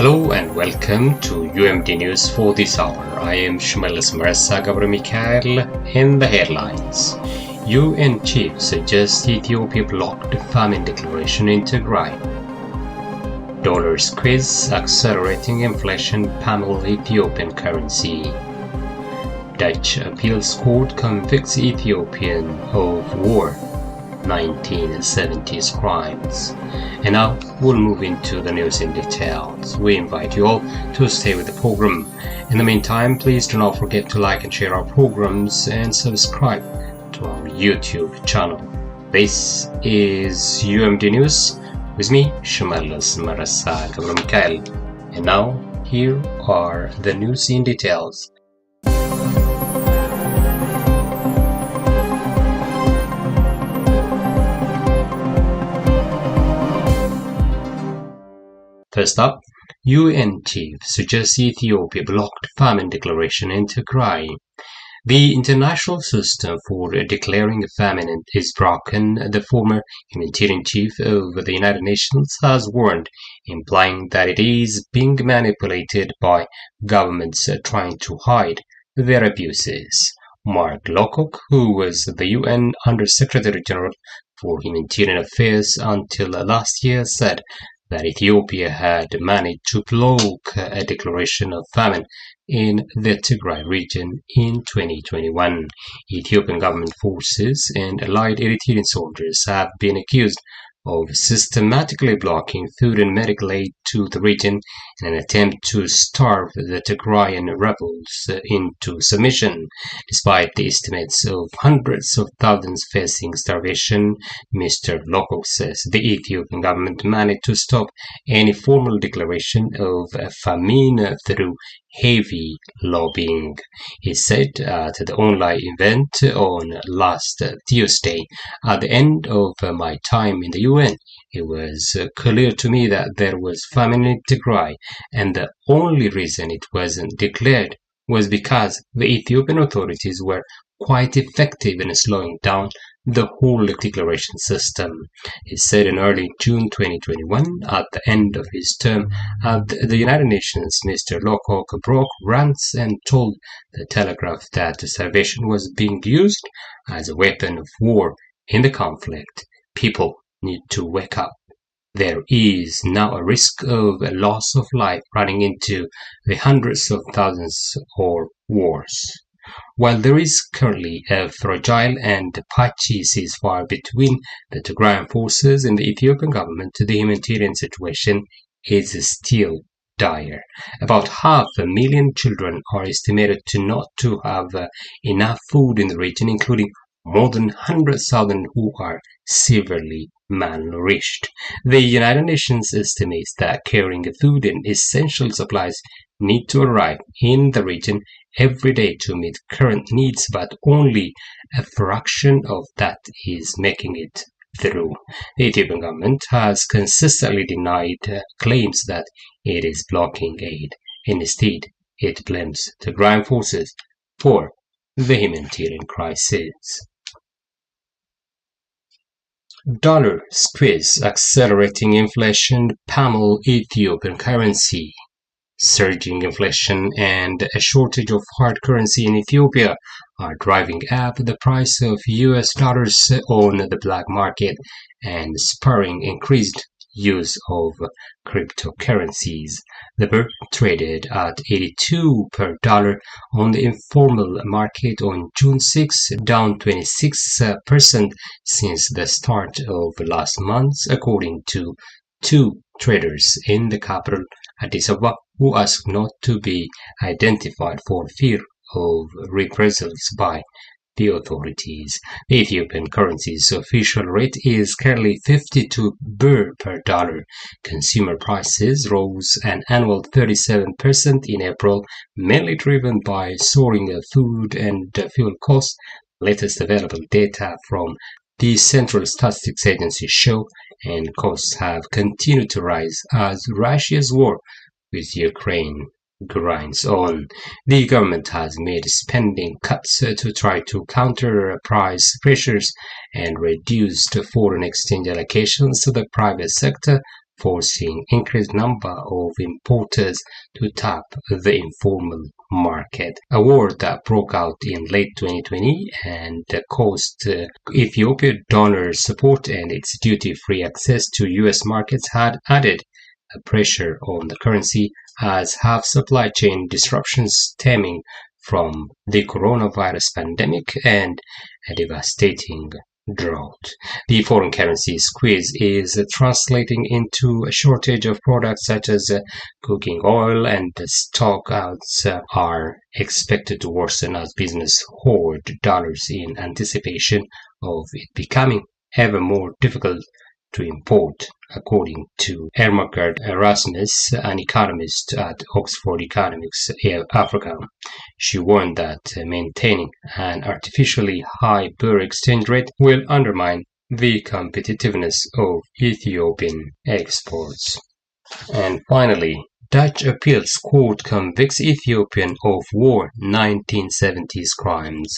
Hello and welcome to UMD News for this hour. I am Shimelis Gebremichael in the headlines. UN chief suggests Ethiopia blocked famine declaration in Tigray. Dollar squeeze accelerating inflation pummel Ethiopian currency. Dutch appeals court convicts Ethiopian of war 1970s crimes. And now we'll move into the news in details. We invite you all to stay with the program. In the meantime, please do not forget to like and share our programs and subscribe to our YouTube channel. This is UMD News with me, Shimelis Gebremichael. And now here are the news in details. First up, UN chief suggests Ethiopia blocked famine declaration in Tigray. The international system for declaring a famine is broken, the former humanitarian chief of the United Nations has warned, implying that it is being manipulated by governments trying to hide their abuses. Mark Lowcock, who was the UN Under-Secretary General for Humanitarian Affairs until last year, said that Ethiopia had managed to block a declaration of famine in the Tigray region in 2021. Ethiopian government forces and allied Eritrean soldiers have been accused of systematically blocking food and medical aid to the region in an attempt to starve the Tigrayan rebels into submission. Despite the estimates of hundreds of thousands facing starvation, Mr. Lowcock says the Ethiopian government managed to stop any formal declaration of a famine through heavy lobbying. He said at the online event on last Tuesday, "At the end of my time in the UN, it was clear to me that there was famine in Tigray, and the only reason it wasn't declared was because the Ethiopian authorities were quite effective in slowing down the whole declaration system." He said in early June 2021, at the end of his term at the United Nations, Mr. Lowcock broke ranks and told the Telegraph that starvation was being used as a weapon of war in the conflict. "People need to wake up. There is now a risk of a loss of life running into the hundreds of thousands or wars." While there is currently a fragile and patchy ceasefire between the Tigrayan forces and the Ethiopian government, the humanitarian situation is still dire. About 500,000 children are estimated to not to have enough food in the region, including more than 100,000 who are severely malnourished. The United Nations estimates that carrying food and essential supplies need to arrive in the region every day to meet current needs, but only a fraction of that is making it through. The Ethiopian government has consistently denied claims that it is blocking aid. Instead, it blames the Tigrayan forces for the humanitarian crisis. Dollar squeeze accelerating inflation pummel Ethiopian currency. Surging inflation and a shortage of hard currency in Ethiopia are driving up the price of US dollars on the black market and spurring increased use of cryptocurrencies. The birr traded at 82 per dollar on the informal market on June 6, down 26% since the start of last month, according to two traders in the capital, Addis Ababa, who asked not to be identified for fear of reprisals by the authorities. The Ethiopian currency's official rate is currently 52 birr per dollar. Consumer prices rose an annual 37% in April, mainly driven by soaring food and fuel costs. Latest available data from the Central Statistics Agency show, and costs have continued to rise as Russia's war with Ukraine grinds on. The government has made spending cuts to try to counter price pressures and reduced foreign exchange allocations to the private sector forcing increased number of importers to tap the informal market. A war that broke out in late 2020 and caused Ethiopia donor support and its duty-free access to U.S. markets had added pressure on the currency, as have supply chain disruptions stemming from the coronavirus pandemic and a devastating drought. The foreign currency squeeze is translating into a shortage of products such as cooking oil, and the stockouts are expected to worsen as business hoard dollars in anticipation of it becoming ever more difficult to import, according to Hermagard Erasmus, an economist at Oxford Economics Africa. She warned that maintaining an artificially high birr exchange rate will undermine the competitiveness of Ethiopian exports. And finally, Dutch appeals court convicts Ethiopian of war 1970s crimes.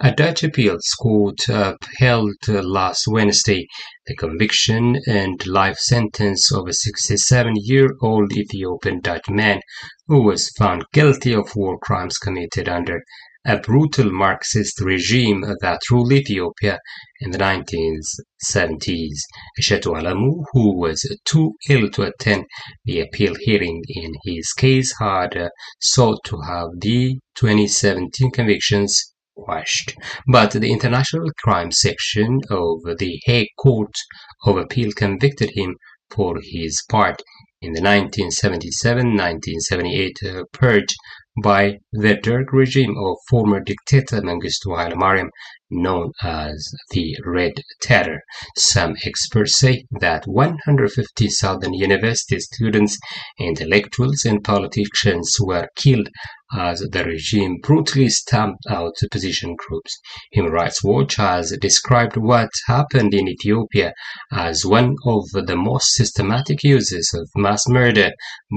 A Dutch appeals court upheld last Wednesday the conviction and life sentence of a 67-year-old Ethiopian Dutch man who was found guilty of war crimes committed under a brutal Marxist regime that ruled Ethiopia in the 1970s. Shetu Alamu, who was too ill to attend the appeal hearing in his case, had sought to have the 2017 convictions quashed. But the International Crime Section of the Hague Court of Appeal convicted him for his part in the 1977-1978 purge by the Derg regime of former dictator Mengistu Haile Mariam, known as the Red Terror. Some experts say that 150,000 university students, intellectuals, and politicians were killed as the regime brutally stamped out opposition groups. Human Rights Watch has described what happened in Ethiopia as one of the most systematic uses of mass murder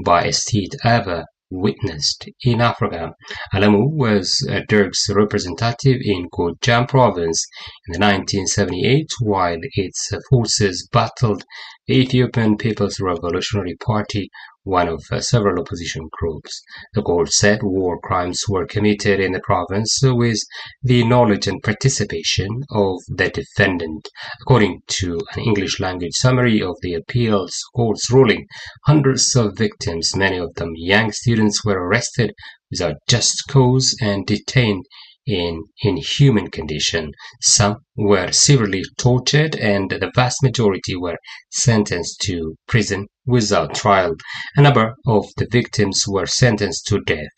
by a state ever witnessed in Africa. Alamu was Derg's representative in Gojam province in 1978 while its forces battled the Ethiopian People's Revolutionary Party, one of several opposition groups. The court said war crimes were committed in the province with the knowledge and participation of the defendant. According to an English-language summary of the appeals court's ruling, hundreds of victims, many of them young students, were arrested without just cause and detained in inhuman condition. Some were severely tortured, and the vast majority were sentenced to prison without trial. A number of the victims were sentenced to death.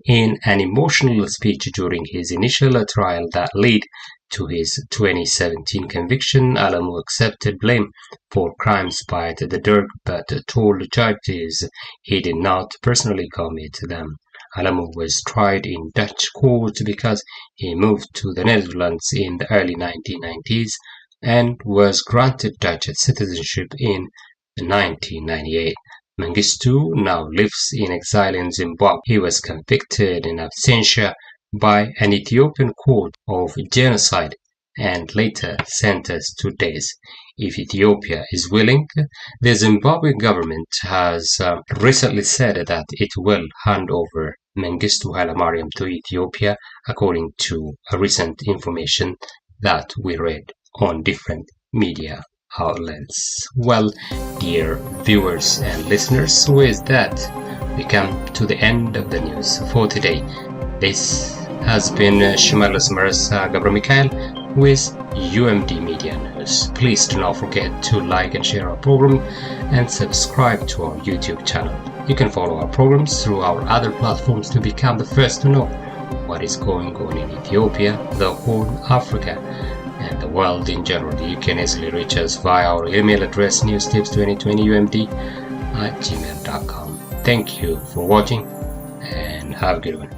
In an emotional speech during his initial trial that led to his 2017 conviction, Alamu accepted blame for crimes by the Derg but told judges he did not personally commit them. Alamu was tried in Dutch court because he moved to the Netherlands in the early 1990s and was granted Dutch citizenship in 1998. Mengistu now lives in exile in Zimbabwe. He was convicted in absentia by an Ethiopian court of genocide and later sentenced to death. If Ethiopia is willing, the Zimbabwe government has recently said that it will hand over Mengistu Haile Mariam to Ethiopia, according to a recent information that we read on different media outlets. Well, dear viewers and listeners, with that, we come to the end of the news for today. This has been Shimelis Gebremichael with UMD Media News. Please do not forget to like and share our program and subscribe to our YouTube channel. You can follow our programs through our other platforms to become the first to know what is going on in Ethiopia, the Horn, Africa, and the world in general. You can easily reach us via our email address newstips2020umd@gmail.com. Thank you for watching and have a good one.